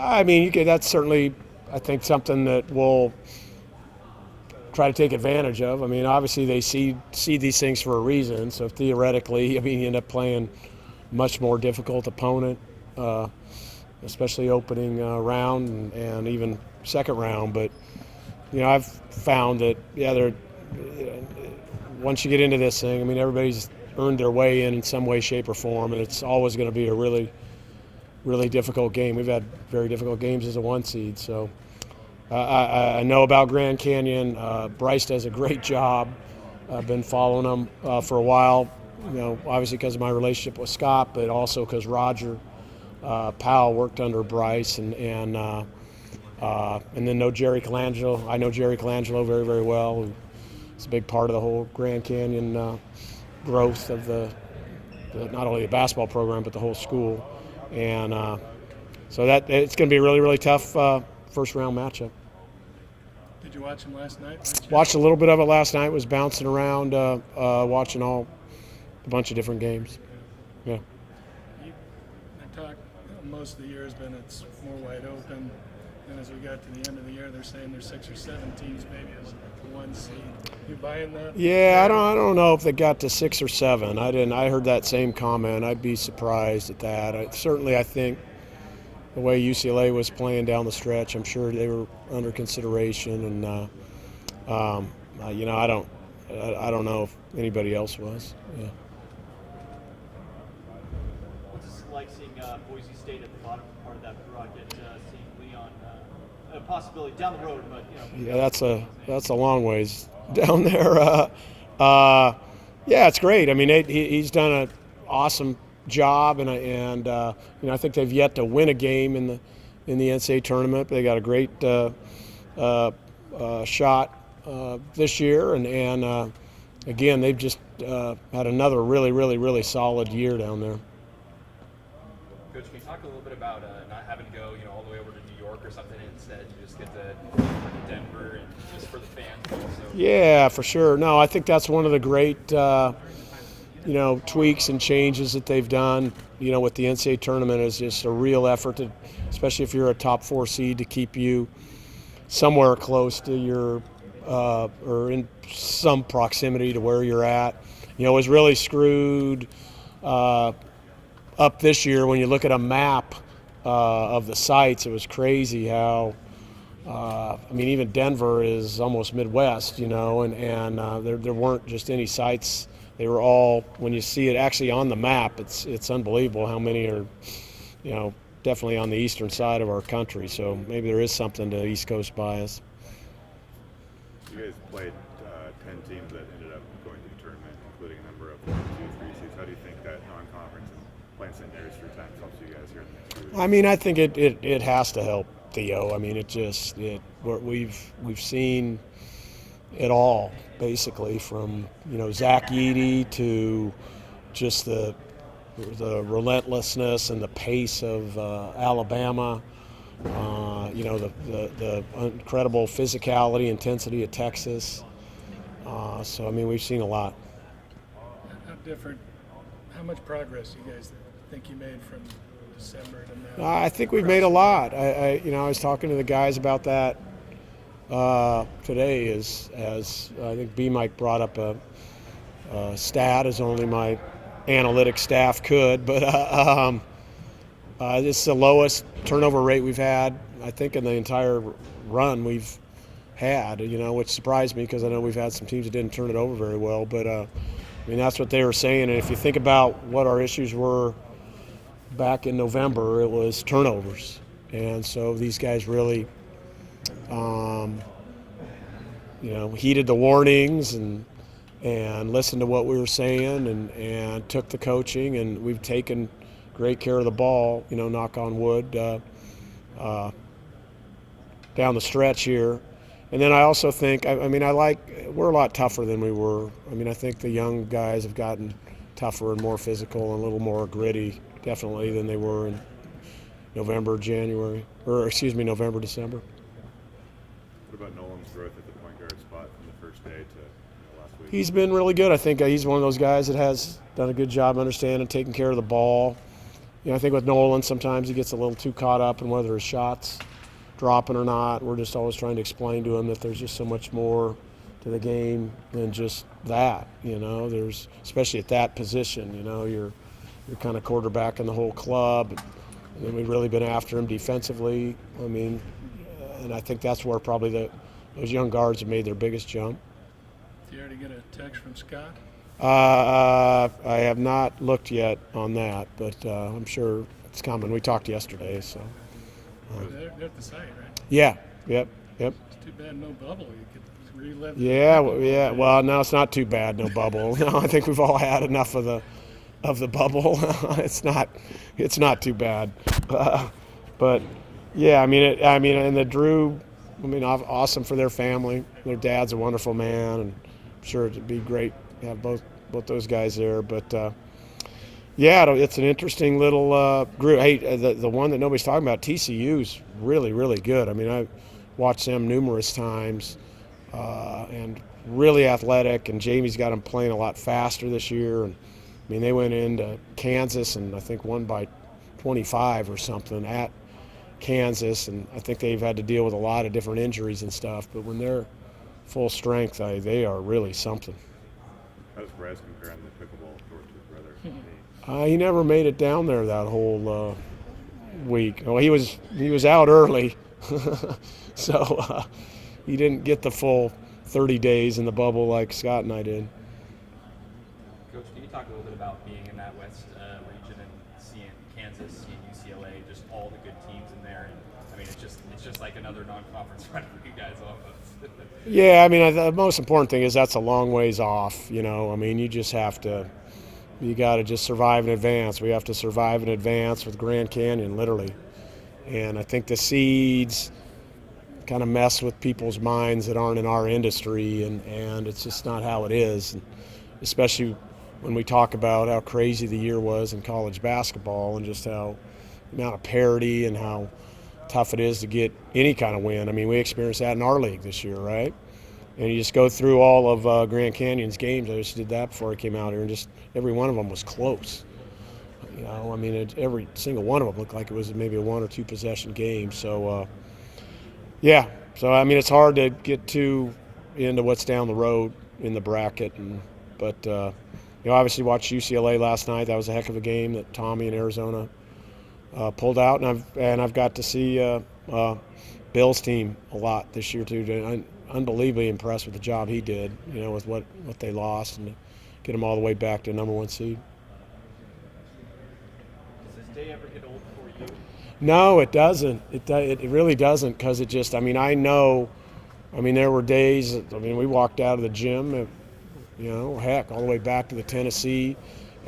I mean, that's certainly, I think, something that we'll try to take advantage of. I mean, obviously they see these things for a reason. So theoretically, I mean, you end up playing much more difficult opponent, especially opening round and even second round. But I've found that once you get into this thing, I mean, everybody's earned their way in some way, shape, or form, and it's always going to be a really, really difficult game. We've had very difficult games as a 1 seed, so I know about Grand Canyon. Bryce does a great job. I've been following them for a while, obviously because of my relationship with Scott, but also because Roger Powell worked under Bryce, and then know Jerry Colangelo. I know Jerry Colangelo very, very well. It's a big part of the whole Grand Canyon growth of not only the basketball program but the whole school, and so that it's going to be a really, really tough first round matchup. Did you watch him last night? Watched a little bit of it last night. Was bouncing around, watching a bunch of different games. Yeah. I talked most of the year has been it's more wide open. And as we got to the end of the year, they're saying there's 6 or 7 teams maybe as 1 seed. You buying that? Yeah, I don't know if they got to 6 or 7. I heard that same comment. I'd be surprised at that. I think the way UCLA was playing down the stretch, I'm sure they were under consideration, and I don't know if anybody else was. Yeah. What's it like seeing Boise State at the bottom part of that bracket, seeing Leon, a possibility down the road, but Yeah, that's a long ways down there. Yeah, it's great. I mean, he's done an awesome job, and I think they've yet to win a game in the NCAA tournament. They got a great shot this year, and again, they've just had another really, really, really solid year down there. Coach, can you talk a little bit about not having to go, all the way over to New York or something? Instead, you just get to Denver, and just for the fans also. Yeah, for sure. No, I think that's one of the great tweaks and changes that they've done, with the NCAA tournament, is just a real effort to, especially if you're a top 4 seed, to keep you somewhere close to your, or in some proximity to where you're at. It was really screwed up this year when you look at a map of the sites. It was crazy how, even Denver is almost Midwest, and there weren't just any sites. They were all, when you see it actually on the map, it's unbelievable how many are, definitely on the eastern side of our country. So maybe there is something to East Coast bias. You guys played 10 teams that ended up going to the tournament, including a number of 1, 2, 3 seeds. How do you think that non-conference and playing St. Mary's 3 times helps you guys here in the next few weeks? I think it has to help, Theo. We've seen it all, basically, from Zach Edey to just the relentlessness and the pace of Alabama, the incredible physicality, intensity of Texas. We've seen a lot. How much progress you guys think you made from December to now? I think we've made a lot. I was talking to the guys about that today, as I think B-Mike brought up a stat, as only my analytics staff could, but it's the lowest turnover rate we've had, I think, in the entire run we've had, which surprised me because I know we've had some teams that didn't turn it over very well, but that's what they were saying. And if you think about what our issues were back in November, it was turnovers, and so these guys really heeded the warnings and listened to what we were saying and took the coaching, and we've taken great care of the ball, knock on wood, down the stretch here. And then I also think, we're a lot tougher than we were. I think the young guys have gotten tougher and more physical and a little more gritty, definitely, than they were in November, December. What about Nolan's growth at the point guard spot from the first day to last week? He's been really good. I think he's one of those guys that has done a good job understanding, taking care of the ball. I think with Nolan, sometimes he gets a little too caught up in whether his shot's dropping or not. We're just always trying to explain to him that there's just so much more to the game than just that. There's, especially at that position, you're kind of quarterbacking the whole club. And then we've really been after him defensively. And I think that's where probably those young guards have made their biggest jump. Did you already get a text from Scott? I have not looked yet on that, but I'm sure it's coming. We talked yesterday, so. They're at the site, right? Yeah. Yep. It's too bad no bubble. You could relive. Yeah. Well, no, it's not too bad. No bubble. No, I think we've all had enough of the bubble. It's not too bad. But yeah, and the Drew. Awesome for their family. Their dad's a wonderful man, and I'm sure it'd be great to have both those guys there. But it's an interesting little group. Hey, the one that nobody's talking about, TCU's really, really good. I've watched them numerous times, and really athletic. And Jamie's got them playing a lot faster this year. And they went into Kansas and I think won by 25 or something at Kansas, and I think they've had to deal with a lot of different injuries and stuff. But when they're full strength, they are really something. How does Bryce compare on the pickleball court to his brother? He never made it down there that whole week. Well, he was out early, so he didn't get the full 30 days in the bubble like Scott and I did. Coach, can you talk a little bit about being in that West region and seeing Kansas, seeing UCLA, just all the good teams in there? And it's just like another non-conference run for you guys almost. Yeah, the most important thing is that's a long ways off. You just have to. You got to just survive in advance. We have to survive in advance with Grand Canyon, literally. And I think the seeds kind of mess with people's minds that aren't in our industry, and it's just not how it is. And especially when we talk about how crazy the year was in college basketball and just how the amount of parity and how tough it is to get any kind of win. We experienced that in our league this year, right? And you just go through all of Grand Canyon's games. I just did that before I came out here, and just every one of them was close. Every single one of them looked like it was maybe a 1 or 2 possession game. So, it's hard to get too into what's down the road in the bracket. But obviously watched UCLA last night. That was a heck of a game that Tommy in Arizona pulled out, and I've got to see Bill's team a lot this year too. I'm unbelievably impressed with the job he did, with what they lost, and to get them all the way back to number 1 seed. Does this day ever get old for you? No, it doesn't. It really doesn't, because it just. I know. There were days. We walked out of the gym, heck, all the way back to the Tennessee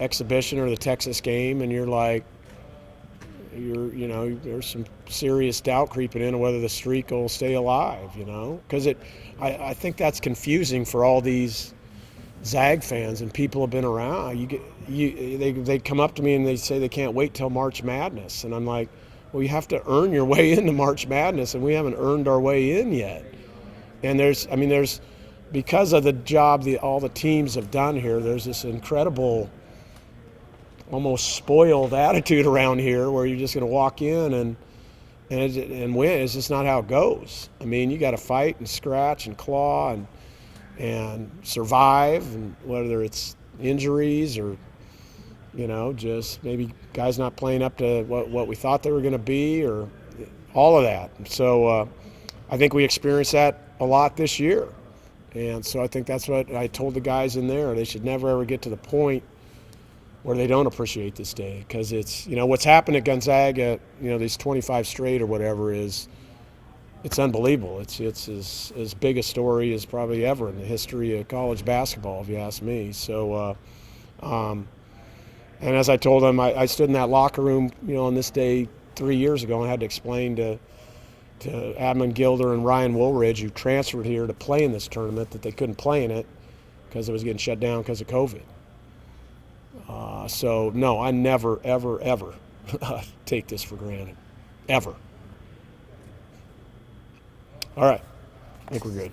exhibition or the Texas game, and you're like. There's some serious doubt creeping in on whether the streak will stay alive, because I think that's confusing for all these Zag fans, and people have been around. They come up to me and they say they can't wait till March Madness, and I'm like, well, you have to earn your way into March Madness, and we haven't earned our way in yet. And there's because of the job all the teams have done here, there's this incredible, almost spoiled attitude around here where you're just going to walk in and win. It's just not how it goes. You got to fight and scratch and claw and survive, and whether it's injuries or just maybe guys not playing up to what we thought they were going to be, or all of that. So I think we experienced that a lot this year, and so I think that's what I told the guys in there. They should never ever get to the point where they don't appreciate this day, because it's what's happened at Gonzaga, these 25 straight or whatever it's unbelievable. It's as big a story as probably ever in the history of college basketball, if you ask me. So, and as I told them, I stood in that locker room, on this day 3 years ago, and I had to explain to Admon Gilder and Ryan Woolridge, who transferred here to play in this tournament, that they couldn't play in it because it was getting shut down because of COVID. So, no, I never, ever, ever take this for granted. Ever. All right. I think we're good.